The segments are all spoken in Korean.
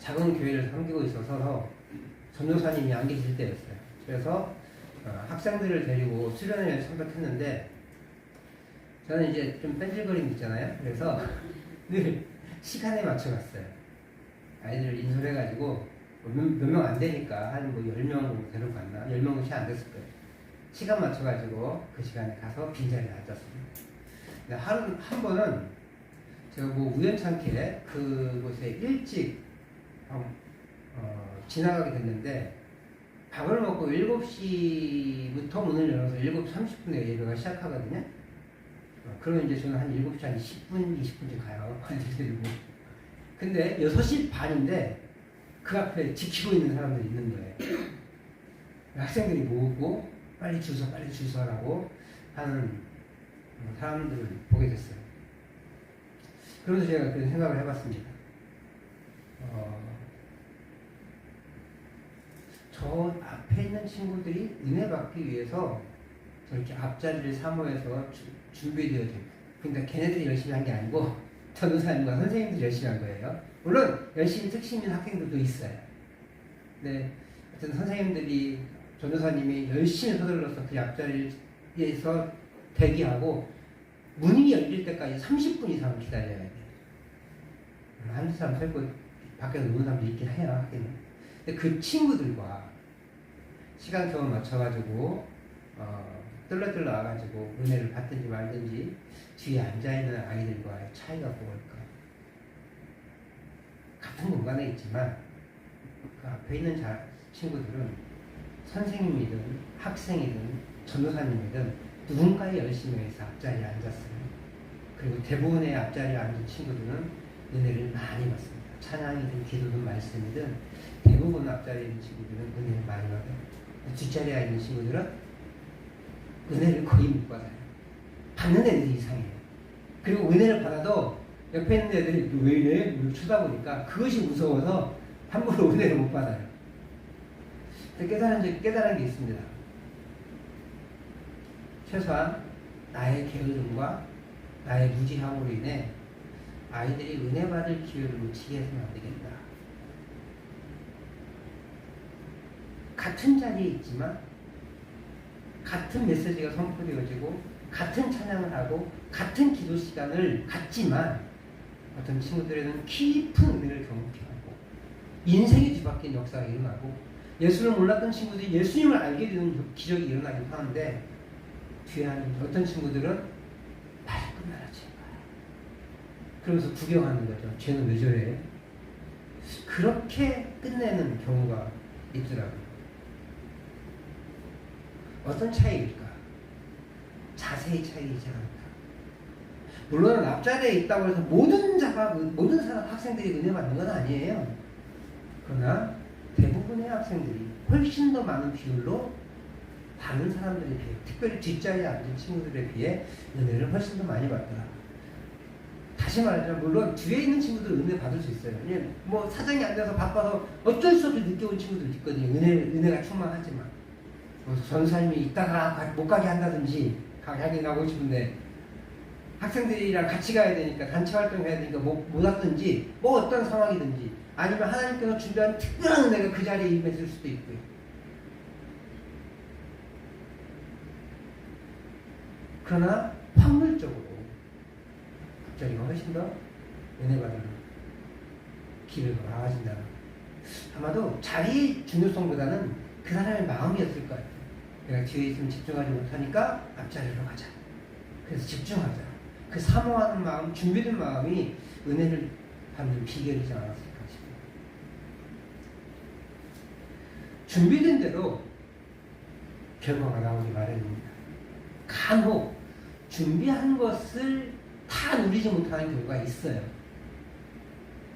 작은 교회를 섬기고 있어서 전도사님이 안 계실 때였어요. 그래서 학생들을 데리고 수련회를 참석했는데 저는 이제 좀 뺀질거림 있잖아요. 그래서 늘 시간에 맞춰 갔어요. 아이들을 인솔해가지고 몇 명 안 되니까 한 뭐 10명 정도 데려갔나? 10명은 채 안 됐을 거예요. 시간 맞춰가지고 그 시간에 가서 빈자리에 앉았습니다. 근데 한 번은 제가 뭐 우연찮게 그곳에 일찍 지나가게 됐는데 밥을 먹고 7시부터 문을 열어서 7시 30분에 예배가 시작하거든요. 그러면 이제 저는 한 7시 한 10분, 20분쯤 가요. 근데 6시 반인데 그 앞에 지키고 있는 사람들이 있는 거예요. 학생들이 모으고 빨리 줄 서라고 하는 사람들을 보게 됐어요. 그러면서 제가 그런 생각을 해봤습니다. 저 앞에 있는 친구들이 은혜 받기 위해서 저렇게 앞자리를 사모해서 준비되어 됩니다. 근데 걔네들이 열심히 한 게 아니고 전도사님과 선생님들이 열심히 한 거예요. 물론 열심히 특심 있는 학생들도 있어요. 근데 하여튼 선생님들이 전도사님이 열심히 서둘러서 그 앞자리에서 대기하고 문이 열릴 때까지 30분 이상 기다려야 돼요. 한두 사람 서 있고 밖에서 노는 사람도 있긴 해요. 하기는. 근데 그 친구들과 시간표를 맞춰가지고 뜰러뜰러 와가지고 은혜를 받든지 말든지 뒤에 앉아있는 아이들과의 차이가 뭘까? 같은 공간에 있지만 그 앞에 있는 친구들은 선생님이든 학생이든 전도사님이든 누군가의 열심히 해서 앞자리에 앉았어요. 그리고 대부분의 앞자리에 앉은 친구들은 은혜를 많이 받습니다. 찬양이든 기도든 말씀이든 대부분 앞자리에 있는 친구들은 은혜를 많이 받아요. 뒷자리에 있는 친구들은 은혜를 거의 못 받아요. 받는 애들이 이상해요. 그리고 은혜를 받아도 옆에 있는 애들이 왜 이래? 쳐다보니까 그것이 무서워서 함부로 은혜를 못 받아요. 깨달은 게 있습니다. 최소한 나의 게으름과 나의 무지함으로 인해 아이들이 은혜 받을 기회를 놓치게 해서는 안 되겠다. 같은 자리에 있지만 같은 메시지가 선포되어지고 같은 찬양을 하고 같은 기도 시간을 갖지만 어떤 친구들에는 깊은 은혜를 경험하고 인생이 뒤바뀐 역사가 일어나고 예수를 몰랐던 친구들이 예수님을 알게 되는 기적이 일어나긴 하는데 뒤에 하는 어떤 친구들은 나를 끝나라 제발 그러면서 구경하는 거죠. 쟤는 왜 저래? 그렇게 끝내는 경우가 있더라고요. 어떤 차이일까? 자세의 차이이지 않을까? 물론 앞자리에 있다고 해서 모든 사람 학생들이 은혜 받는 건 아니에요. 그러나 대부분의 학생들이 훨씬 더 많은 비율로 다른 사람들에 비해, 특별히 뒷자리에 앉은 친구들에 비해 은혜를 훨씬 더 많이 받더라. 다시 말하자면 물론 뒤에 있는 친구들은 은혜 받을 수 있어요. 뭐 사장이 앉아서 바빠서 어쩔 수 없이 늦게 온 친구들 있거든요. 은혜가 충만하지만 전사님이 이따가 못 가게 한다든지 자기 가고 싶은데 학생들이랑 같이 가야 되니까 단체 활동해야 되니까 못 왔든지 뭐 어떤 상황이든지 아니면 하나님께서 준비한 특별한 은혜가 그 자리에 임했을 수도 있고요. 그러나 확률적으로 앞자리가 훨씬 더 은혜 받는 기회가 많아진다는 아마도 자리의 중요성보다는 그 사람의 마음이었을 거예요. 내가 뒤에 있으면 집중하지 못하니까 앞자리로 가자. 그래서 집중하자. 그 사모하는 마음, 준비된 마음이 은혜를 받는 비결이지 않았을까 싶습니다. 준비된 대로 결과가 나오기 마련입니다. 간혹 준비한 것을 다 누리지 못하는 경우가 있어요.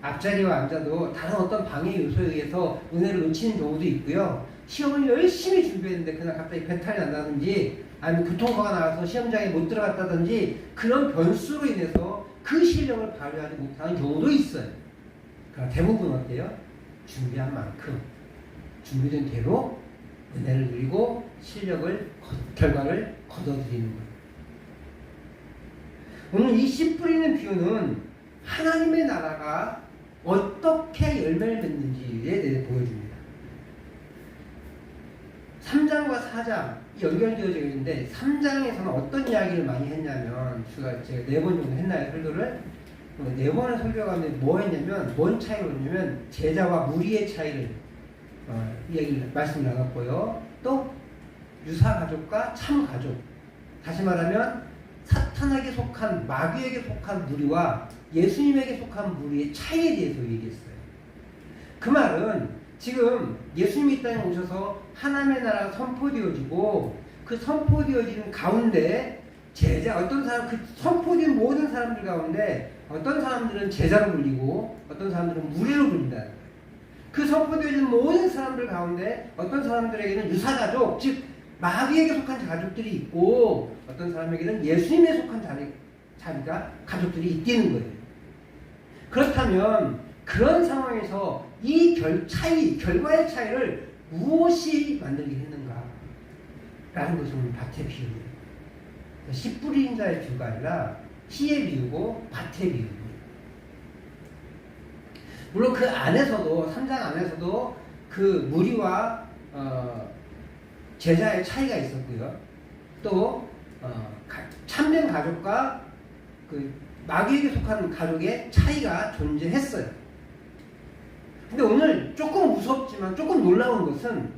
앞자리와 앉아도 다른 어떤 방해 요소에 의해서 은혜를 놓치는 경우도 있고요. 시험을 열심히 준비했는데 그날 갑자기 배탈이 난다든지 아니면 교통사고가 나와서 시험장에 못 들어갔다든지 그런 변수로 인해서 그 실력을 발휘하지 못하는 경우도 있어요. 그러나 대부분 어때요? 준비한 만큼 준비된 대로 은혜를 누리고 결과를 거둬들이는 거예요. 오늘 이 씨 뿌리는 비유는 하나님의 나라가 어떻게 열매를 맺는지에 대해 보여줍니다. 3장과 4장 연결되어져 있는데 3장에서는 어떤 이야기를 많이 했냐면 제가 4번 정도 했나요? 설교를? 4번의 설교 가운데 뭐 했냐면 뭔 차이로 했냐면 제자와 무리의 차이를 이야기를 말씀을 나눴고요. 또 유사가족과 참가족, 다시 말하면 사탄에게 속한 마귀에게 속한 무리와 예수님에게 속한 무리의 차이에 대해서 얘기했어요. 그 말은 지금 예수님이 이 땅에 오셔서 하나님의 나라가 선포되어지고 그 선포되어지는 가운데 어떤 사람, 그 선포된 모든 사람들 가운데 어떤 사람들은 제자로 불리고 어떤 사람들은 무리로 불린다는 거예요. 그 선포되어진 모든 사람들 가운데 어떤 사람들에게는 유사가족, 즉 마귀에게 속한 가족들이 있고 어떤 사람에게는 예수님에 속한 자리가 가족들이 있다는 거예요. 그렇다면 그런 상황에서 이 결과의 차이를 무엇이 만들게 했는가? 라는 것은 밭의 비유예요. 씨 뿌린 자의 비유가 아니라 씨의 비유고 밭의 비유입니다. 물론 그 안에서도 3장 안에서도 그 무리와 제자의 차이가 있었고요. 또 참된 가족과 그 마귀에게 속한 가족의 차이가 존재했어요. 근데 오늘 조금 무섭지만 조금 놀라운 것은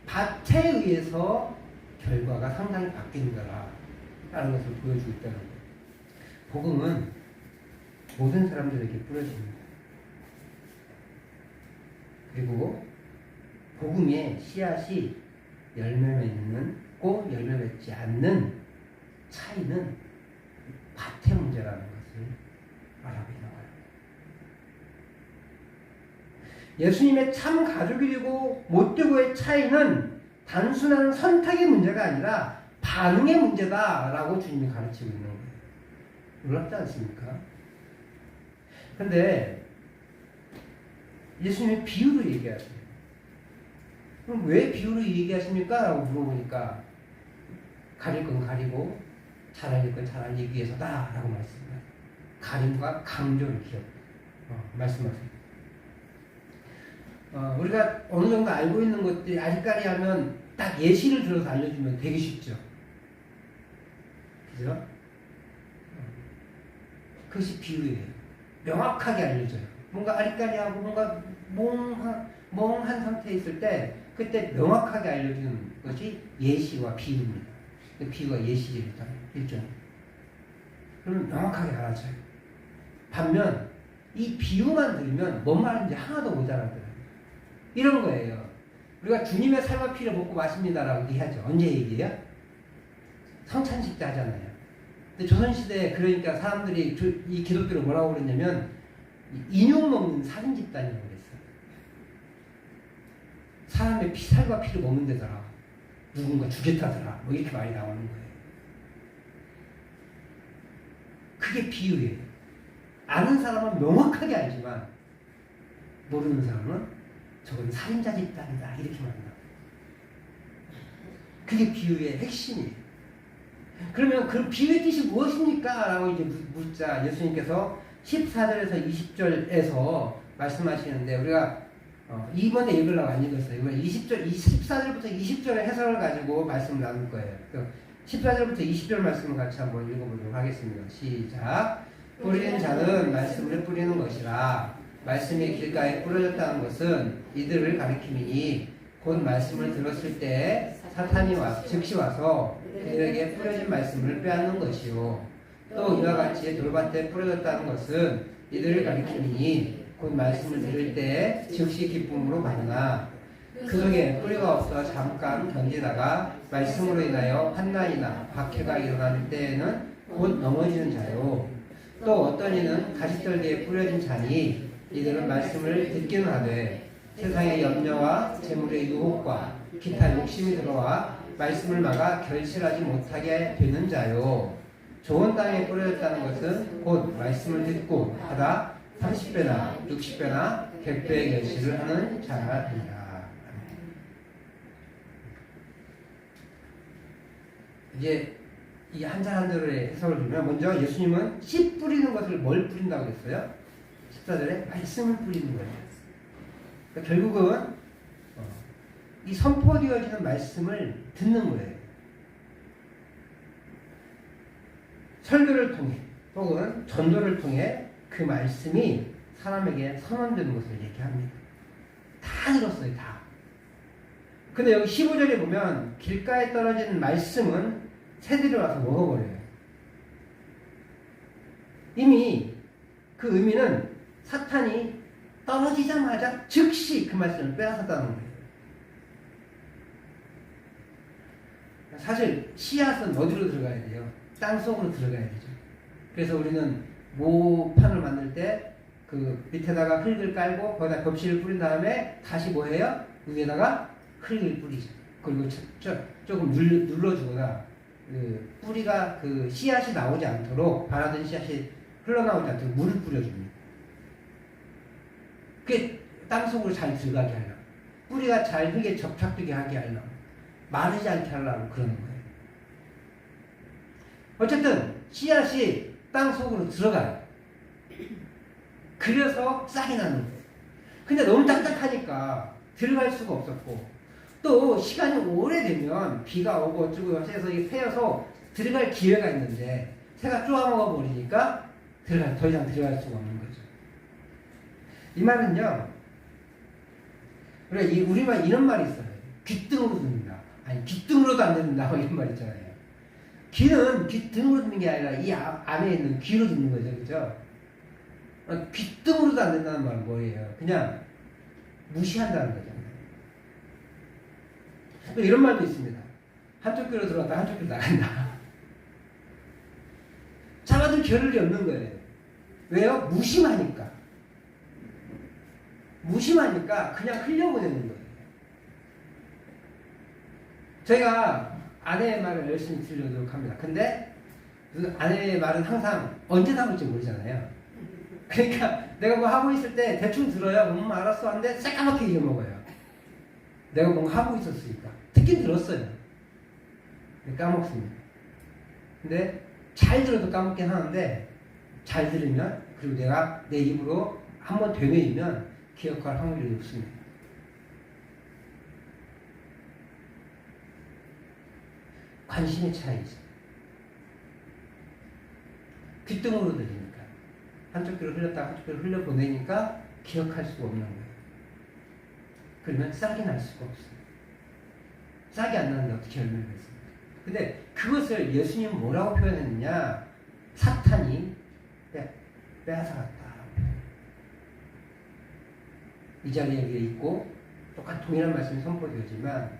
밭에 의해서 결과가 상당히 바뀐다라는 것을 보여주고 있다는 거예요. 복음은 모든 사람들에게 뿌려집니다. 그리고 복음의 씨앗이 열매 맺고 열매 맺지 않는 차이는 밭의 문제라는 것을 알아보게 나와요. 예수님의 참 가족이 되고 못 되고의 차이는 단순한 선택의 문제가 아니라 반응의 문제다라고 주님이 가르치고 있는 거예요. 놀랍지 않습니까? 그런데 예수님이 비유로 얘기하세요. 그럼 왜 비유로 얘기하십니까? 라고 물어보니까 가릴 건 가리고 잘알릴 건 잘알리기 위해서다 라고 말씀해요. 가림과 강조를 말씀하세요. 우리가 어느 정도 알고 있는 것들이 아리까리하면 딱 예시를 들어서 알려주면 되게 쉽죠. 그죠? 그것이 비유예요. 명확하게 알려줘요. 뭔가 아리까리하고 뭔가 멍한 상태에 있을 때 그때 명확하게 알려주는 것이 예시와 비유입니다. 비유가 예시죠, 일종. 그러면 명확하게 알아줘요. 반면 이 비유만 들으면 뭔 말인지 하나도 못 알아들어요. 이런 거예요. 우리가 주님의 삶과 피를 먹고 마십니다라고 얘기하죠. 언제 얘기해요? 성찬식 때 하잖아요. 근데 조선시대에 그러니까 사람들이 이 기독교를 뭐라고 그랬냐면 인육 먹는 살인 집단이라고 그랬어요. 사람의 살과 피를 먹는 데더라. 누군가 죽였다더라. 뭐 이렇게 말이 나오는 거예요. 그게 비유예요. 아는 사람은 명확하게 알지만 모르는 사람은 저건 살인자 집단이다 이렇게 말합니다. 그게 비유의 핵심이에요. 그러면 그 비유의 뜻이 무엇입니까? 라고 이제 묻자 예수님께서 14절에서 20절에서 말씀하시는데 우리가 이번에 읽으려고 안 읽었어요. 이번에 14절부터 20절의 해석을 가지고 말씀을 나눌 거예요. 14절부터 20절 말씀을 같이 한번 읽어보도록 하겠습니다. 시작. 뿌리는 자는 말씀을 뿌리는 것이라. 말씀이 길가에 뿌려졌다는 것은 이들을 가리킴이니 곧 말씀을 들었을 때 사탄이 즉시 와서 그들에게 뿌려진 말씀을 빼앗는 것이요. 또 이와 같이 돌밭에 뿌려졌다는 것은 이들을 가리킴이니 곧 말씀을 들을 때 즉시 기쁨으로 받으나 그 속에 뿌리가 없어 잠깐 견디다가 말씀으로 인하여 환난이나 박해가 일어나는 때에는 곧 넘어지는 자요. 또 어떤 이는 가시떨기에 뿌려진 자니 이들은 말씀을 듣기는 하되 세상의 염려와 재물의 유혹과 기타 욕심이 들어와 말씀을 막아 결실하지 못하게 되는 자요. 좋은 땅에 뿌려졌다는 것은 곧 말씀을 듣고 하다 30배나 60배나 100배의 결실을 하는 자입니다. 이제 이 한 절 한 절의 해석을 주면 먼저 예수님은 씨 뿌리는 것을 뭘 뿌린다고 했어요? 14절에 말씀을 뿌리는 거예요. 그러니까 결국은 이 선포되어지는 말씀을 듣는 거예요. 설교를 통해 혹은 전도를 통해 그 말씀이 사람에게 선언되는 것을 얘기합니다. 다 들었어요, 다. 근데 여기 15절에 보면 길가에 떨어진 말씀은 새들이 와서 먹어버려요. 이미 그 의미는 사탄이 떨어지자마자 즉시 그 말씀을 빼앗았다는 거예요. 사실 씨앗은 어디로 들어가야 돼요? 땅속으로 들어가야 되죠. 그래서 우리는 모판을 만들 때 그 밑에다가 흙을 깔고 거기다 겹실을 뿌린 다음에 다시 뭐 해요? 위에다가 흙을 뿌리죠. 그리고 조금 눌러주거나 그 뿌리가 그 씨앗이 나오지 않도록 바라던 씨앗이 흘러나오지 않도록 물을 뿌려줍니다. 그게 땅속으로 잘 들어가게 하려고, 뿌리가 잘 흙에 접착되게 하게 하려고, 마르지 않게 하려고 그러는 거예요. 어쨌든 씨앗이 땅속으로 들어가요. 그래서 싹이 나는 거예요. 근데 너무 딱딱하니까 들어갈 수가 없었고, 또 시간이 오래되면 비가 오고 어쩌고 해서 이게 패여서 들어갈 기회가 있는데 새가 쪼아먹어 버리니까 더 이상 들어갈 수가 없는 거죠. 이 말은요, 우리가 우리말 이런 말이 있어요. 귓등으로 듣는다. 아니, 귓등으로도 안 듣는다. 이런 말 있잖아요. 귀는 귓등으로 듣는 게 아니라 이 안에 있는 귀로 듣는 거죠. 그죠? 귓등으로도 안 된다는 말은 뭐예요? 그냥 무시한다는 거잖아요. 또 이런 말도 있습니다. 한쪽 귀로 들어왔다 한쪽 귀로 나간다. 잡아둘 겨를이 없는 거예요. 왜요? 무심하니까. 무심하니까 그냥 흘려보내는 거예요. 제가 아내의 말을 열심히 들으려고 합니다. 근데 그 아내의 말은 항상 언제 나올지 모르잖아요. 그러니까 내가 뭐 하고 있을 때 대충 들어요. 알았어 하는데 새까맣게 잊어먹어요. 내가 뭔가 하고 있었으니까. 듣긴 들었어요. 까먹습니다. 근데 잘 들어도 까먹긴 하는데 잘 들으면, 그리고 내가 내 입으로 한번 되뇌이면 기억할 확률이 높습니다. 관심의 차이죠. 귓등으로 들으니까. 한쪽 귀로 흘렸다가 한쪽 귀로 흘려보내니까 기억할 수가 없는 거예요. 그러면 싹이 날 수가 없어요. 싹이 안 나는데 어떻게 열매를 맺습니까? 근데 그것을 예수님은 뭐라고 표현했느냐? 사탄이 빼앗아갔다. 이 자리에 있고 똑같은 동일한 말씀이 선포되어지만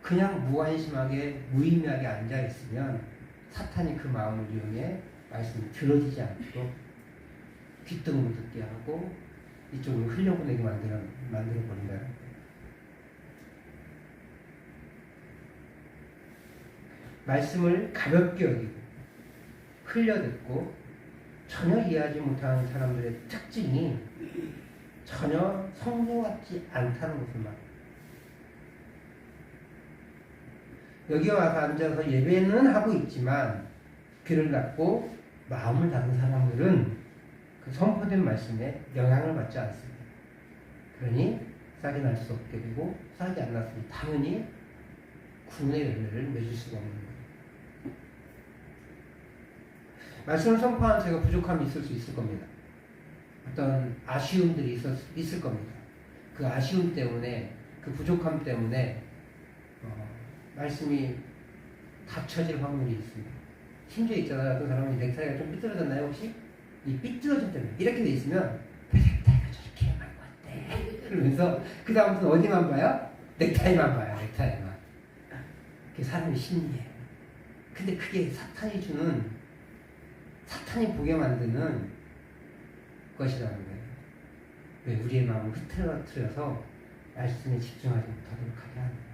그냥 무관심하게 무의미하게 앉아있으면 사탄이 그 마음을 이용해 말씀이 들어지지 않도록 귓등으로 듣게 하고 이쪽으로 흘려보내게 만들어버린다는 거예요. 말씀을 가볍게 여기고 흘려듣고 전혀 이해하지 못하는 사람들의 특징이 전혀 성령 같지 않다는 것을 말합니다. 여기 와서 앉아서 예배는 하고 있지만 귀를 닫고 마음을 닫은 사람들은 그 선포된 말씀에 영향을 받지 않습니다. 그러니 싹이 날 수 없게 되고 싹이 안 났으니 당연히 구원의 열매를 맺을 수가 없는 거예요. 말씀을 선포하는 제가 부족함이 있을 수 있을 겁니다. 어떤 아쉬움들이 있을 겁니다. 그 아쉬움 때문에, 그 부족함 때문에 말씀이 닫혀질 확률이 있습니다. 심지어 있잖아요. 어떤 사람이 넥타이가 좀 삐뚤어졌나요 혹시? 이 삐뚤어진 때문에 이렇게 돼 있으면 왜 넥타이가 저렇게 한 건데? 그러면서 그 다음부터 어디만 봐요? 넥타이만 봐요. 넥타이만. 그게 사람의 심리예요. 근데 그게 사탄이 보게 만드는 것이라는 거예요. 왜 우리의 마음을 흐트러뜨려서 말씀에 집중하지 못하도록 하게 하는 거예요.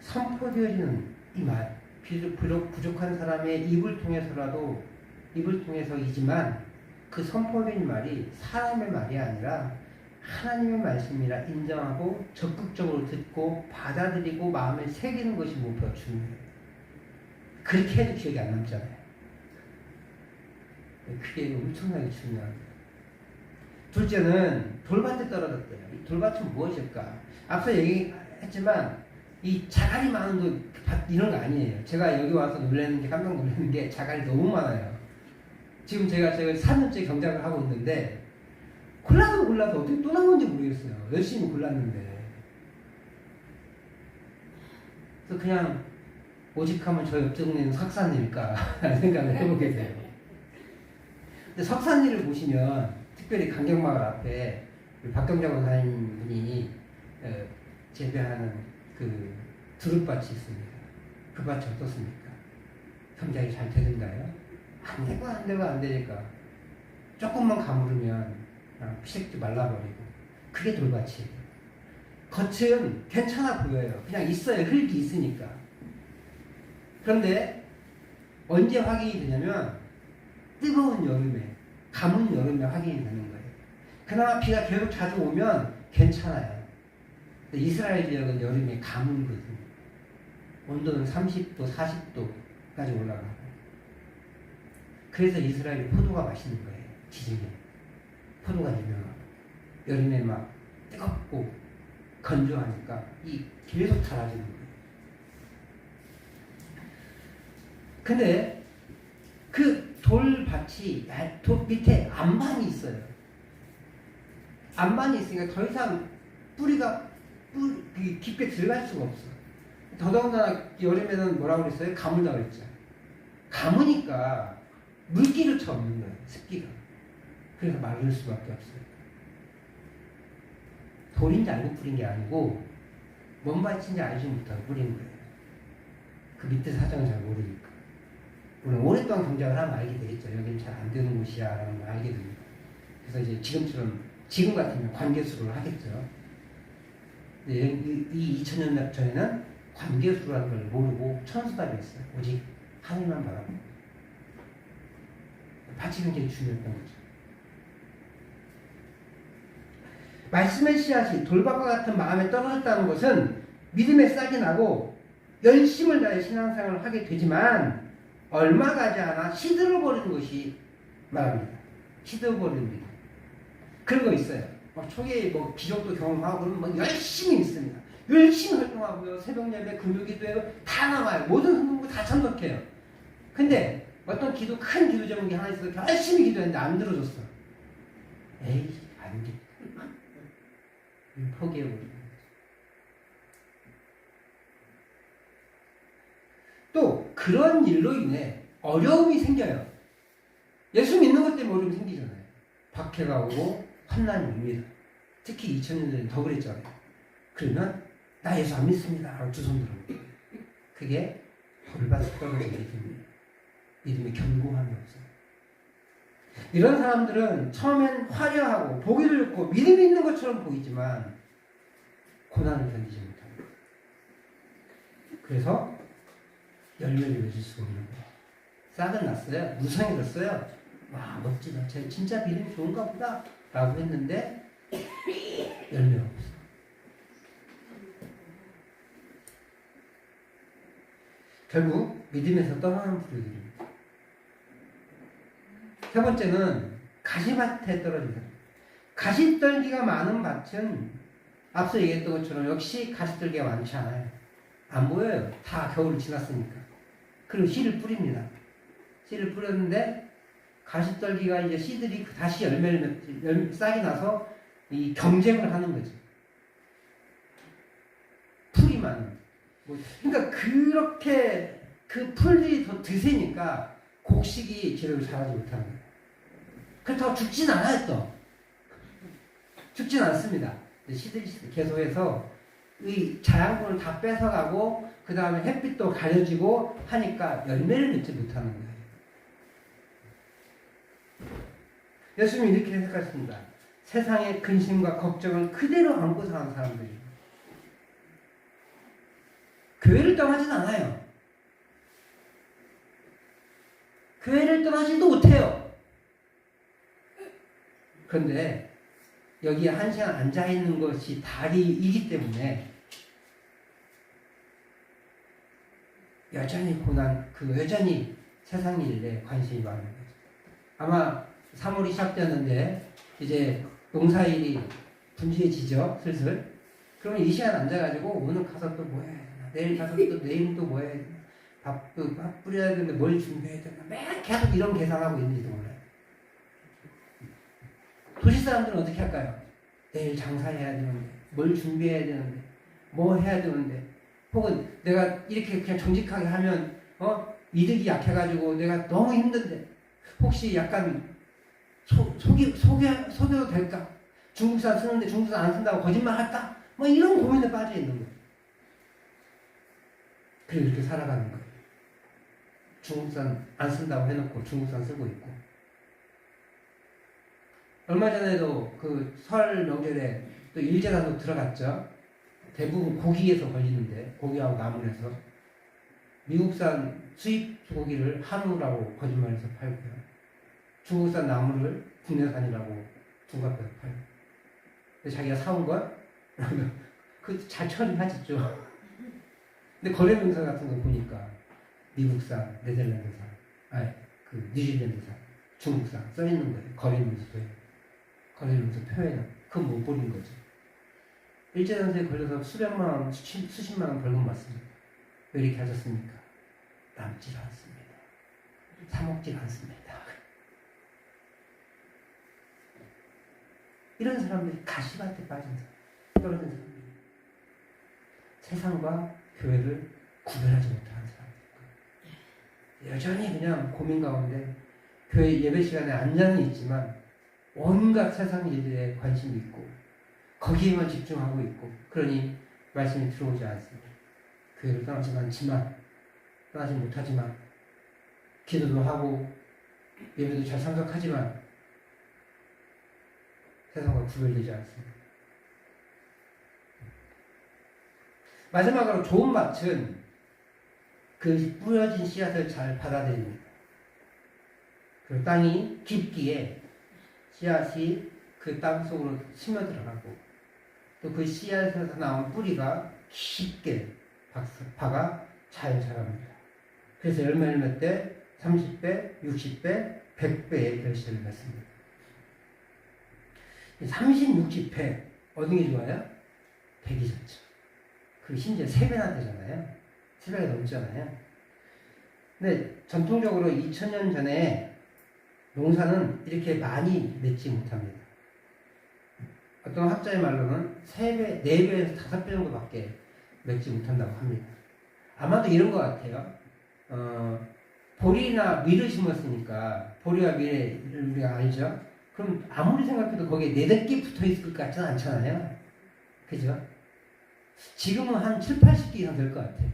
선포되어지는 이 말, 부족한 사람의 입을 통해서이지만 그 선포된 말이 사람의 말이 아니라 하나님의 말씀이라 인정하고 적극적으로 듣고 받아들이고 마음에 새기는 것이 목표가 중요해요. 그렇게 해도 기억이 안 남잖아요. 그게 엄청나게 중요합니다. 둘째는 돌밭에 떨어졌대요. 이 돌밭은 무엇일까? 앞서 얘기했지만 이 자갈이 많은 밭 이런 거 아니에요. 제가 여기 와서 깜짝 놀라는 게 자갈이 너무 많아요. 지금 제가 4년째 경작을 하고 있는데 골라서 어떻게 또 나온지 모르겠어요. 열심히 골랐는데. 그래서 그냥 오직하면 저 옆 동네는 석산일까 라는 생각을 해보게 돼요. 근데 석산리를 보시면 특별히 강경마을 앞에 박경자 권사님 분이 재배하는 그 두릅밭이 있습니다. 그 밭이 어떻습니까? 성장이 잘 되는가요? 안 되니까 조금만 가물으면 피색도 말라버리고 그게 돌밭이에요. 겉은 괜찮아 보여요. 그냥 있어요. 흙이 있으니까. 그런데 언제 확인이 되냐면 뜨거운 여름에, 가뭄 여름에 확인이 되는 거예요. 그나마 비가 계속 자주 오면 괜찮아요. 근데 이스라엘 지역은 여름에 가물거든요. 온도는 30도, 40도까지 올라가고. 그래서 이스라엘이 포도가 맛있는 거예요. 지중해. 포도가 유명하고. 여름에 막 뜨겁고 건조하니까 계속 달아지는 거예요. 근데 그 돌밭이 밑에 안반이 있어요. 안반이 있으니까 더 이상 뿌리가 깊게 들어갈 수가 없어. 더더군다나 여름에는 뭐라고 그랬어요? 가물다고 그랬죠. 가무니까 물기조차 없는 거예요. 습기가. 그래서 마를 수밖에 없어요. 돌인지 알고 뿌린 게 아니고 뭔 밭인지 알지 못하고 뿌린 거예요. 그 밑에 사정을 잘 모르니까. 물론 오랫동안 경작을 하면 알게 되겠죠. 여기는 잘 안 되는 곳이야 라는 걸 알게 됩니다. 그래서 이제 지금 같으면 관계수를 하겠죠. 이 2000년 전에는 관계수라는 걸 모르고 천수답이었어요. 오직 하늘만 바라보고. 밭이 굉장히 중요했던 거죠. 말씀의 씨앗이 돌밭과 같은 마음에 떨어졌다는 것은 믿음의 싹이 나고 열심을 다해 신앙생활을 하게 되지만 얼마 가지 않아 시들어버리는 것이 말합니다. 시들어버리는 것. 그런 거 있어요. 막 초기에 기적도 경험하고 그러면 열심히 있습니다. 열심히 활동하고요. 새벽 예배, 금요기도에 다 나와요. 모든 성공부 다 참석해요. 근데 어떤 큰 기도 제목이 하나 있어서 열심히 기도했는데 안 들어줬어. 에이, 안 돼. 포기해버리는 거죠. 또 그런 일로 인해 어려움이 생겨요. 예수 믿는 것 때문에 어려움이 생기잖아요. 박해가 오고 환난이 옵니다. 특히 2000년 전에 더 그랬잖아요. 그러면 나 예수 안 믿습니다 라고 두 손 들어요. 그게 돌밭에 떨어진 믿음이에요. 믿음의 견고함이 없어요. 이런 사람들은 처음엔 화려하고 보기도 좋고 믿음이 있는 것처럼 보이지만 고난을 견디지 못합니다. 그래서 열매를 맺을 수가 없는 거예요. 싹은 났어요. 무성해졌어요. 와, 멋지다. 쟤 진짜 믿음이 좋은가 보다 라고 했는데 열매가 없어요. 결국 믿음에서 떠나는 부류들입니다. 세 번째는 가시밭에 떨어진다. 가시떨기가 많은 밭은 앞서 얘기했던 것처럼 역시 가시떨기가 많지 않아요. 안 보여요. 다 겨울을 지났으니까. 그리고 씨를 뿌립니다. 씨를 뿌렸는데 가시떨기가 이제 씨들이 다시 싹이 나서 이 경쟁을 하는 거죠. 풀이 많은. 그러니까 그렇게 그 풀들이 더 드세니까 곡식이 제대로 자라지 못하는 거예요. 그렇다고 죽진 않아요, 또. 죽진 않습니다. 씨들이 계속해서 이 자양분을 다 뺏어가고 그 다음에 햇빛도 가려지고 하니까 열매를 맺지 못하는 거예요. 예수님이 이렇게 해석하셨습니다. 세상의 근심과 걱정을 그대로 안고 사는 사람들이 교회를 떠나진 않아요. 교회를 떠나지도 못해요. 그런데 여기에 1시간 앉아 있는 것이 다리이기 때문에 여전히 세상 일에 관심이 많은 거죠. 아마 3월이 시작되었는데 이제 농사일이 분주해지죠, 슬슬. 그러면 이 시간 앉아가지고 오늘 가서 또 뭐 해야 되나, 내일 가서 또 내일 또 뭐 해야 되나, 밥 뿌려야 되는데 뭘 준비해야 되나, 매일 계속 이런 계산하고 있는지도 몰라요. 도시 사람들은 어떻게 할까요? 내일 장사해야 되는데, 뭘 준비해야 되는데, 뭐 해야 되는데, 혹은 내가 이렇게 그냥 정직하게 하면 이득이 약해가지고 내가 너무 힘든데 혹시 약간 속여도 될까? 중국산 쓰는데 중국산 안 쓴다고 거짓말 할까? 뭐 이런 고민에 빠져 있는 거예요. 그래서 이렇게 살아가는 거예요. 중국산 안 쓴다고 해놓고 중국산 쓰고 있고. 얼마 전에도 그 설 명절에 또 일제단도 들어갔죠. 대부분 고기에서 걸리는데, 고기하고 나물에서. 미국산 수입 소고기를 한우라고 거짓말해서 팔고요. 중국산 나물을 국내산이라고 둔갑해서 팔고. 근데 자기가 사온 건? 그 잘 처리하셨죠. 근데 거래명사 같은 거 보니까 미국산, 네덜란드산, 뉴질랜드산, 중국산 써있는 거예요. 거래명사 표현은. 그건 못 버린 거죠. 일제전쟁에 걸려서 수백만 원, 수십만 원 벌금 받습니다. 왜 이렇게 하셨습니까? 남질 않습니다. 사먹질 않습니다. 이런 사람들이 가시밭에 빠진 사람, 떨어진 사람들이 세상과 교회를 구별하지 못하는 사람들. 여전히 그냥 고민 가운데 교회 예배 시간에 앉아는 있지만 온갖 세상 일에 관심이 있고 거기에만 집중하고 있고, 그러니 말씀이 들어오지 않습니다. 교회를 떠나지 못하지만 기도도 하고 예배도 잘 참석하지만 세상과 구별되지 않습니다. 마지막으로 좋은 밭은 그 뿌려진 씨앗을 잘 받아들입니다. 그 땅이 깊기에 씨앗이 그 땅 속으로 스며들어가고, 또 그 씨앗에서 나온 뿌리가 깊게 박아 잘 자랍니다. 그래서 열매를 맺을 때 30배, 60배, 100배의 결실을 맺습니다. 30, 60배 어느 게 좋아요? 100이 좋죠. 그 심지어 3배나 되잖아요. 3배가 넘잖아요. 근데 전통적으로 2000년 전에 농사는 이렇게 많이 맺지 못합니다. 어떤 학자의 말로는 3배, 4배에서 5배 정도밖에 맺지 못한다고 합니다. 아마도 이런 것 같아요. 보리나 밀을 심었으니까, 보리와 밀을 우리가 알죠? 그럼 아무리 생각해도 거기에 4-5개 붙어 있을 것 같지는 않잖아요. 그죠? 지금은 한 7, 80개 이상 될 것 같아요.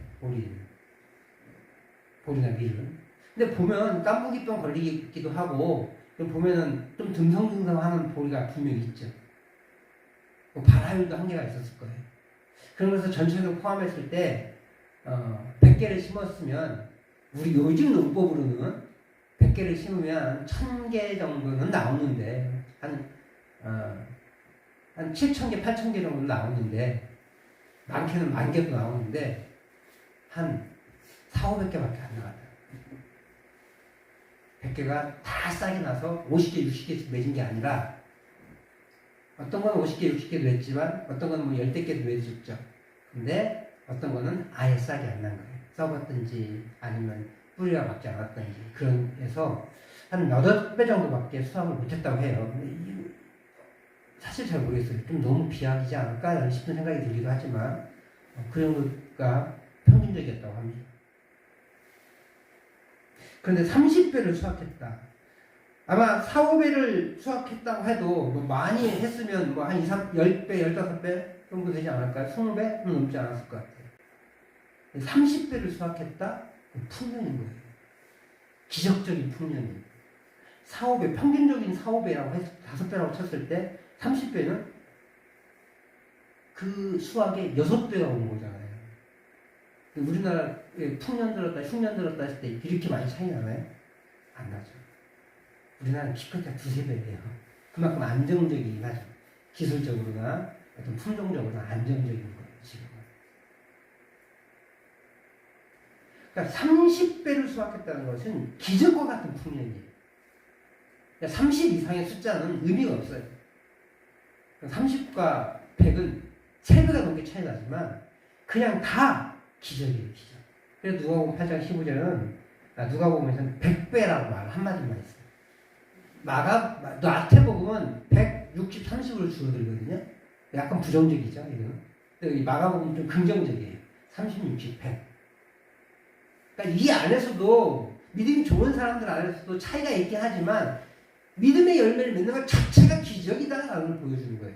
보리나 밀은. 근데 보면 깐부기병 걸리기도 하고, 보면은 좀 듬성듬성하는 보리가 분명히 있죠. 발화율도 한계가 있었을 거예요. 그러면서 전체적으로 포함했을 때 100개를 심었으면, 우리 요즘 농법으로는 100개를 심으면 1000개 정도는 나오는데, 한 7000개, 8000개 정도 나오는데, 많게는 10,000개도 나오는데 한 400~500개밖에 안 나가요. 100개가 다 싹이 나서 50개, 60개씩 맺은 게 아니라, 어떤 건 50개, 60개도 맺지만 어떤 건 뭐 10개도 맺었죠. 근데 어떤 거는 아예 싹이 안 난 거예요. 썩었든지 아니면 뿌리가 박지 않았든지, 그런 해서 한 8배 정도밖에 수확을 못했다고 해요. 근데 사실 잘 모르겠어요. 좀 너무 비약이지 않을까 싶은 생각이 들기도 하지만 그 정도가 평균적이었다고 합니다. 그런데 30배를 수확했다. 아마 4~5배를 수확했다고 해도 뭐 많이 했으면 뭐 한 10배, 15배 정도 되지 않을까요? 20배? 넘지 않았을 것 같아요. 30배를 수확했다? 풍년인 거예요. 기적적인 풍년이에요. 4~5배, 평균적인 4~5배라고 해서 5배라고 쳤을 때 30배는 그 수확의 6배가 오는 거잖아요. 우리나라에 풍년 들었다, 흉년 들었다 했을 때 이렇게 많이 차이 나나요? 안 나죠. 우리나라는 기껏해야 2~3배예요. 그만큼 안정적이긴 하죠. 기술적으로나 어떤 품종적으로나 안정적인 거예요, 지금은. 그러니까 30배를 수확했다는 것은 기적과 같은 풍년이에요. 30 이상의 숫자는 의미가 없어요. 30과 100은 3배가 넘게 차이 나지만 그냥 다 기적이에요, 기적. 그래서 누가복음 8장 15절은 누가복음에서는 100배라고 말 한마디만 했어요. 마태복음은 160, 30으로 줄어들거든요. 약간 부정적이죠, 이거는. 근데 마가복음은 좀 긍정적이에요. 30, 60, 100. 그러니까 이 안에서도 믿음이 좋은 사람들 안에서도 차이가 있긴 하지만 믿음의 열매를 맺는 것 자체가 기적이다라는 걸 보여주는 거예요.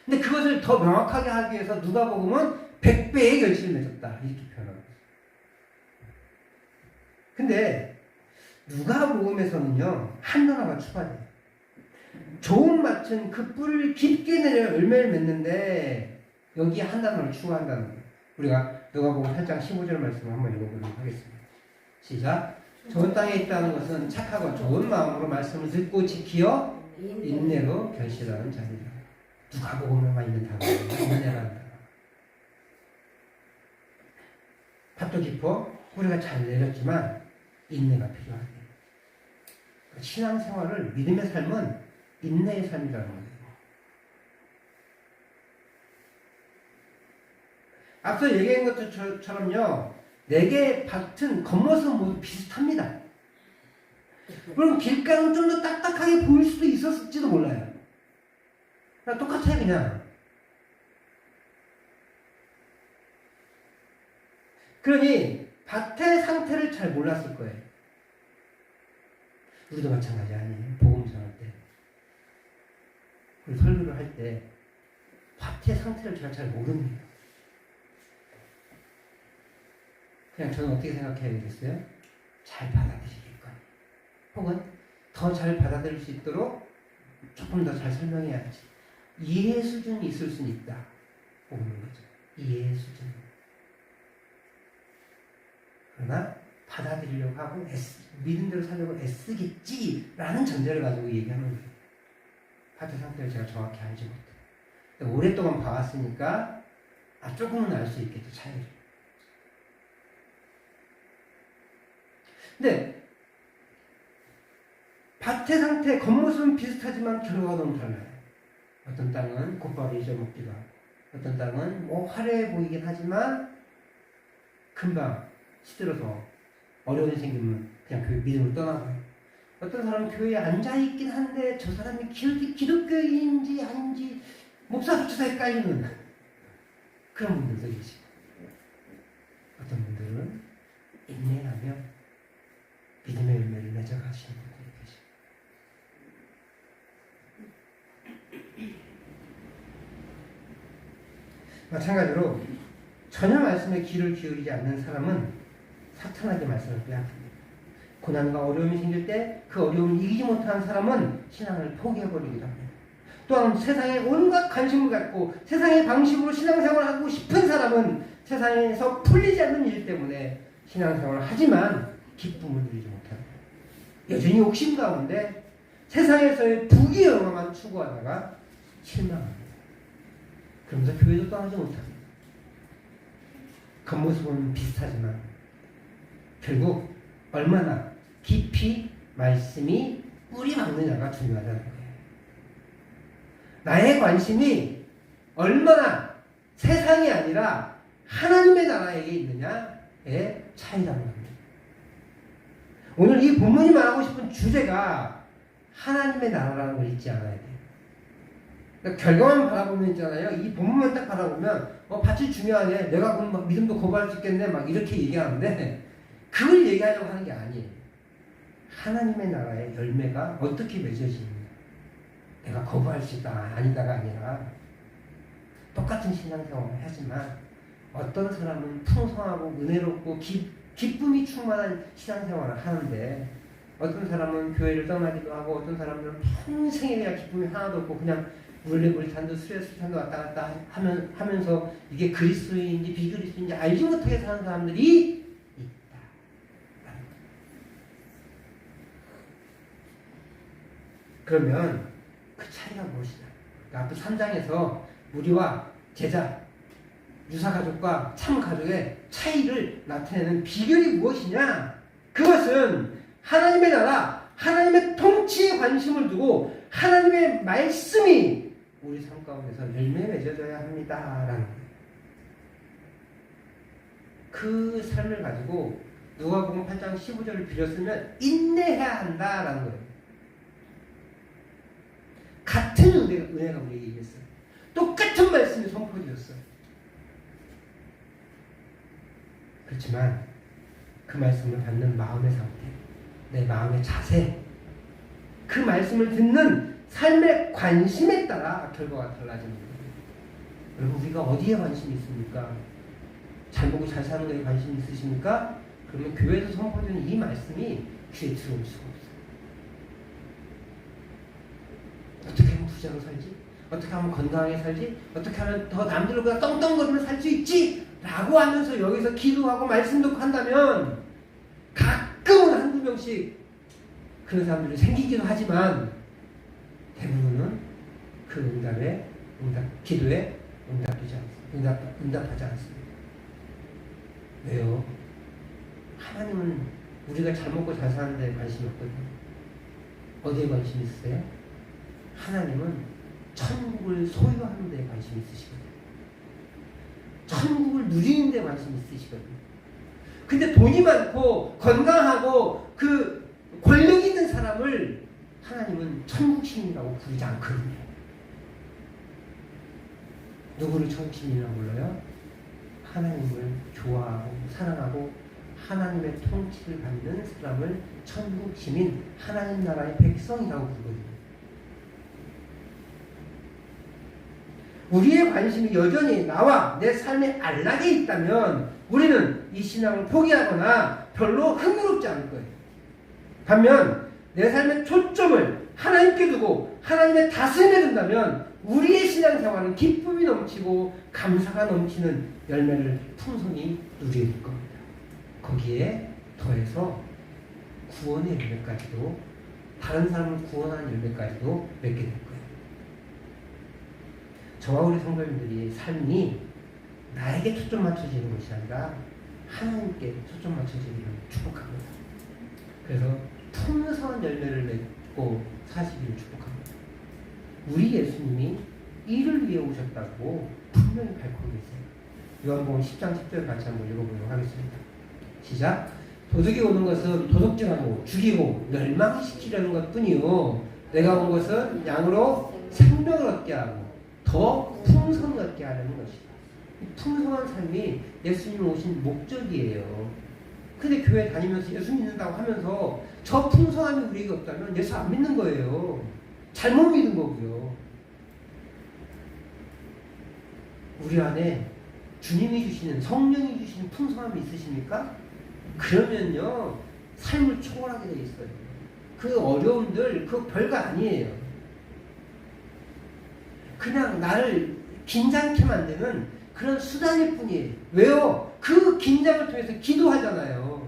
근데 그것을 더 명확하게 하기 위해서 누가복음은 100배의 결실을 맺었다 이렇게 표현하고 있어요. 근데 누가복음에서는요 한 단어가 추가돼요. 좋은 밭은 그 뿔을 깊게 내려 열매를 맺는데 여기에 한 단어를 추가한다는 거예요. 우리가 누가복음 8장 15절 말씀을 한번 읽어보도록 하겠습니다. 시작. 좋은 땅에 있다는 것은 착하고 좋은 마음으로 말씀을 듣고 지키어 인내로 결실하는 자들이라. 누가복음에만 있는 단어예요. 인내라는 단어. 밭도 깊어 뿌리가 잘 내렸지만 인내가 필요하대요. 신앙생활을 믿음의 삶은 인내의 삶이라는 거예요. 앞서 얘기한 것처럼요, 4개의 밭은 겉모습은 모두 비슷합니다. 그럼 길가는 좀 더 딱딱하게 보일 수도 있었을지도 몰라요. 그냥 똑같아요, 그냥. 그러니 밭의 상태를 잘 몰랐을 거예요. 우리도 마찬가지 아니에요. 복음 전할 때. 우리 설교를 할 때 밭의 상태를 제가 잘 모릅니다. 그냥 저는 어떻게 생각해야 되겠어요? 잘 받아들이겠거니. 혹은 더 잘 받아들일 수 있도록 조금 더 잘 설명해야지. 이해 수준이 있을 수는 있다. 보는 거죠. 이해 수준. 그러나 받아들이려고 하고 믿음대로 살려고 애쓰겠지라는 전제를 가지고 얘기하는 거예요. 밭의 상태를 제가 정확히 알지 못해요. 오랫동안 봐왔으니까 조금은 알 수 있겠죠, 차이를. 근데 밭의 상태, 겉모습은 비슷하지만 결과가 너무 달라요. 어떤 땅은 곧바로 잊어먹기도 하고, 어떤 땅은 화려해 보이긴 하지만 금방 시들어서 어려움이 생기면 그냥 그 믿음을 떠나고요. 어떤 사람은 교회에 앉아있긴 한데 저 사람이 기독교인인지 아닌지 목사부터 헷갈리는 그런 분들도 계시고, 어떤 분들은 인내하며 믿음의 열매를 맺어가시는 분들이 계시고, 마찬가지로 전혀 말씀에 귀를 기울이지 않는 사람은 사탄에게 말씀을 빼앗깁니다. 고난과 어려움이 생길 때 그 어려움을 이기지 못하는 사람은 신앙을 포기해버리기도 합니다. 또한 세상에 온갖 관심을 갖고 세상의 방식으로 신앙생활을 하고 싶은 사람은 세상에서 풀리지 않는 일 때문에 신앙생활을 하지만 기쁨을 누리지 못합니다. 여전히 욕심 가운데 세상에서의 부귀영화만 추구하다가 실망합니다. 그러면서 교회도 떠나지 못합니다. 겉모습은 비슷하지만 결국 얼마나 깊이 말씀이 뿌리 박느냐가 중요하다는 거예요. 나의 관심이 얼마나 세상이 아니라 하나님의 나라에 있느냐의 차이라는 겁니다. 오늘 이 본문이 말하고 싶은 주제가 하나님의 나라라는 걸 잊지 않아야 돼요. 그러니까 결과만 바라보면 있잖아요. 이 본문만 딱 바라보면 밭이 중요하네. 내가 그럼 믿음도 고발할 수 있겠네. 막 이렇게 얘기하는데 그걸 얘기하려고 하는 게 아니에요. 하나님의 나라의 열매가 어떻게 맺어지는가. 내가 거부할 수 있다 아니다가 아니라 똑같은 신앙생활을 하지만 어떤 사람은 풍성하고 은혜롭고 기쁨이 충만한 신앙생활을 하는데 어떤 사람은 교회를 떠나기도 하고 어떤 사람들은 평생에 그냥 기쁨이 하나도 없고 그냥 물레물탄도 수레수탄도 왔다 갔다 하면서 이게 그리스도인지 비그리스도인지 알지 못하게 사는 사람들이 있다. 그러면 그 차이가 무엇이냐? 앞에 3장에서 우리와 제자, 유사가족과 참가족의 차이를 나타내는 비결이 무엇이냐? 그것은 하나님의 나라, 하나님의 통치에 관심을 두고 하나님의 말씀이 우리 삶 가운데서 열매 맺어져야 합니다라는 거예요. 그 삶을 가지고 누가복음 8장 15절을 빌었으면 인내해야 한다라는 거예요. 같은 은혜가 우리에게 얘기했어요. 똑같은 말씀이 선포되었어요. 그렇지만 그 말씀을 받는 마음의 상태, 내 마음의 자세, 그 말씀을 듣는 삶의 관심에 따라 결과가 달라지는 거예요. 여러분, 우리가 어디에 관심이 있습니까? 잘 보고 잘 사는 거에 관심이 있으십니까? 그러면 교회에서 선포되는 이 말씀이 귀에 들어올 수가 없어요. 어떻게 하면 부자로 살지? 어떻게 하면 건강하게 살지? 어떻게 하면 더 남들보다 떵떵거리며 살 수 있지? 라고 하면서 여기서 기도하고 말씀 듣고 한다면 가끔은 한두 명씩 그런 사람들이 생기기도 하지만 대부분은 그 기도에 응답하지 않습니다. 왜요? 하나님은 우리가 잘 먹고 잘 사는 데 관심이 없거든요. 어디에 관심이 있으세요? 하나님은 천국을 소유하는 데 관심이 있으시거든요. 천국을 누리는 데 관심이 있으시거든요. 근데 돈이 많고 건강하고 그 권력 있는 사람을 하나님은 천국 시민이라고 부르지 않거든요. 누구를 천국 시민이라고 불러요? 하나님을 좋아하고 사랑하고 하나님의 통치를 받는 사람을 천국 시민, 하나님 나라의 백성이라고 부르거든요. 우리의 관심이 여전히 나와 내 삶의 안락에 있다면 우리는 이 신앙을 포기하거나 별로 흥미롭지 않을 거예요. 반면 내 삶의 초점을 하나님께 두고 하나님의 다스림에 둔다면 우리의 신앙생활은 기쁨이 넘치고 감사가 넘치는 열매를 풍성히 누리게 될 겁니다. 거기에 더해서 구원의 열매까지도, 다른 사람을 구원하는 열매까지도 맺게 될 거예요. 저와 우리 성도님들이 삶이 나에게 초점 맞춰지는 것이 아니라 하나님께 초점 맞춰지기를 축복합니다. 그래서 풍성한 열매를 맺고 사시기를 축복합니다. 우리 예수님이 이를 위해 오셨다고 분명히 밝히고 계세요. 요한복음 10장 10절 같이 한번 읽어보도록 하겠습니다. 시작. 도둑이 오는 것은 도둑질하고 죽이고 멸망시키려는 것뿐이요 내가 온 것은 양으로 생명을 얻게 하고 더 풍성히 얻게 하려는 것이다. 풍성한 삶이 예수님 오신 목적이에요. 근데 교회 다니면서 예수 믿는다고 하면서 저 풍성함이 우리에게 없다면 예수 안 믿는 거예요. 잘못 믿은 거고요. 우리 안에 주님이 주시는, 성령이 주시는 풍성함이 있으십니까? 그러면요 삶을 초월하게 돼 있어요. 그 어려움들 그 별거 아니에요. 그냥 나를 긴장케 만드는 그런 수단일 뿐이에요. 왜요? 그 긴장을 통해서 기도하잖아요.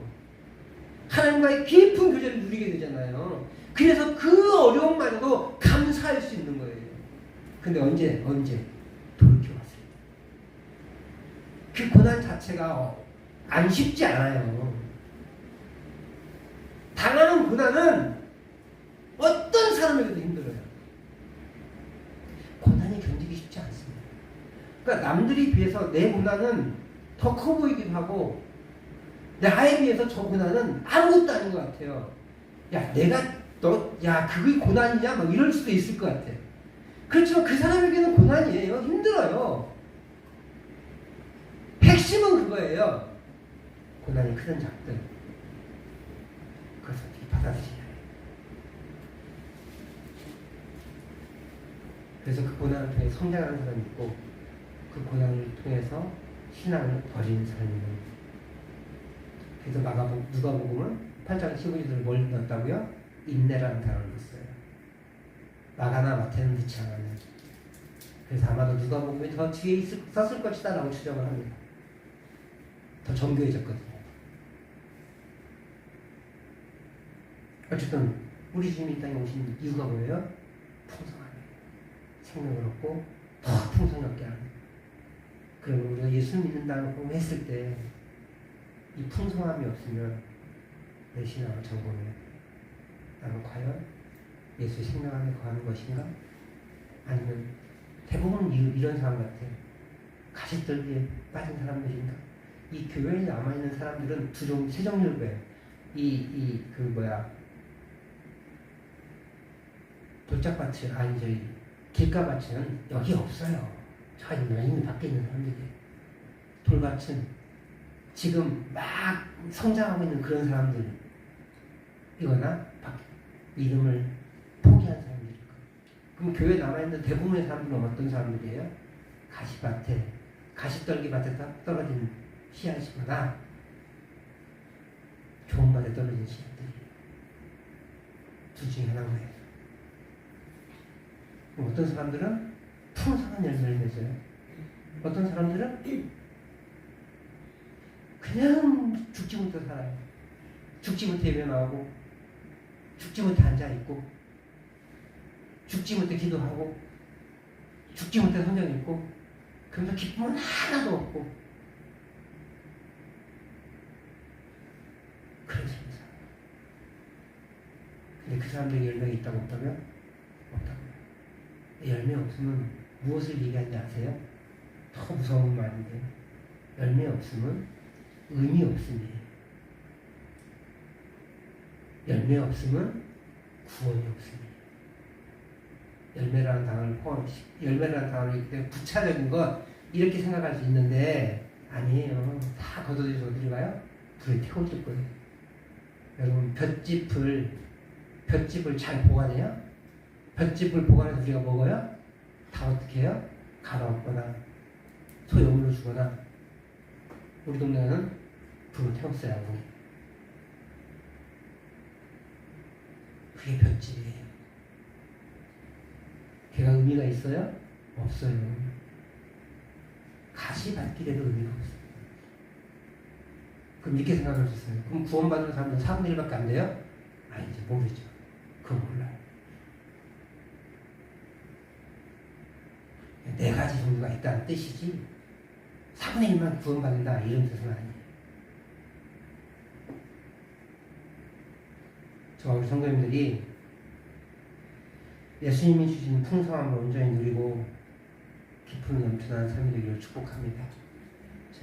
하나님과의 깊은 교제를 누리게 되잖아요. 그래서 그 어려움마저도 감사할 수 있는 거예요. 근데 언제? 돌이켜봤을 때. 그 고난 자체가 안 쉽지 않아요. 당하는 고난은 어떤 사람에게도 힘들어요. 고난이 견디기 쉽지 않습니다. 그러니까 남들이 비해서 내 고난은 더 커 보이기도 하고 나에 비해서 저 고난은 아무것도 아닌 것 같아요. 그게 고난이냐? 막 이럴 수도 있을 것 같아. 그렇지만 그 사람에게는 고난이에요. 힘들어요. 핵심은 그거예요. 고난이 크든 작든 그것을 받아들여야 해요. 그래서 그 고난을 통해 성장하는 사람이 있고 그 고난을 통해서 신앙을 버리는 사람이 있는 거예요. 그래서 누가복음은 8장 15절을 뭘 넣었다고요? 인내라는 단어를 넣었어요. 마가나 마태는 넣지 않았네요. 그래서 아마도 누가복음이 더 뒤에 썼을 것이다 라고 추정을 합니다. 더 정교해졌거든요. 어쨌든 우리 주님이 이 땅에 오신 이유가 뭐예요? 풍성함이에요. 생명을 얻고 더 풍성하게 하는. 그리고 우리가 예수를 믿는다고 했을 때 이 풍성함이 없으면 내 신앙을 점검해. 나는 과연 예수의 생명 안에 거하는 것인가? 아니면 대부분 이런 사람 같아. 가시떨기에 빠진 사람들인가? 이 교회에 남아있는 사람들은 세 종류로 돼. 돌짝밭을, 길가밭은 여기 없어요. 저 있는 밖에 있는 사람들이. 돌밭은 지금 막 성장하고 있는 그런 사람들, 이거나 믿음을 포기한 사람들일 거예요. 그럼 교회에 남아있는 대부분의 사람들은 어떤 사람들이에요? 가시떨기밭에 떨어진 씨앗이거나 좋은 밭에 떨어진 씨앗들이에요. 둘 중에 하나인 거예요. 어떤 사람들은 풍성한 열매를 맺어요. 어떤 사람들은 그냥 죽지 못해 살아요. 죽지 못해 예배나오고, 죽지 못해 앉아있고, 죽지 못해 기도하고, 죽지 못해 성경 읽고, 그러면서 기쁨은 하나도 없고, 그런 사람이 살아요. 근데 그 사람들에게 열매가 있다고 없다면? 없다고요. 열매 없으면 무엇을 얘기하는지 아세요? 더 무서운 말인데, 열매 없으면 의미 없음이에요. 열매 없으면 구원이 없음이에요. 열매라는 단어를 이렇게 부차적인 것 이렇게 생각할 수 있는데 아니에요. 다 걷어들여서 어디로 가요? 불에 태워질 거예요. 여러분 볏짚을 잘 보관해요? 볏짚을 보관해서 우리가 먹어요? 다 어떻게 해요? 갈아엎거나 소염으로 주거나. 우리 동네는 불을 태웠어요. 그게 볏짚이에요. 걔가 의미가 있어요? 없어요. 가시밭길에도 의미가 없어요. 그럼 이렇게 생각할 수 있어요. 그럼 구원받는 사람들은 4분의 1밖에 안 돼요? 이제 모르죠. 그건 몰라요. 4가지 종류가 있다는 뜻이지 4분의 1만 구원받는다 이런 뜻은 아니에요. 저와 우리 성도님들이 예수님이 주신 풍성함을 온전히 누리고 깊은 넘쳐나는 삶이 되기를 축복합니다.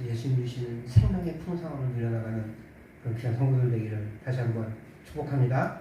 예수님이 주시는 생명의 풍성함을 누려나가는 그런 귀한 성도들 되기를 다시 한번 축복합니다.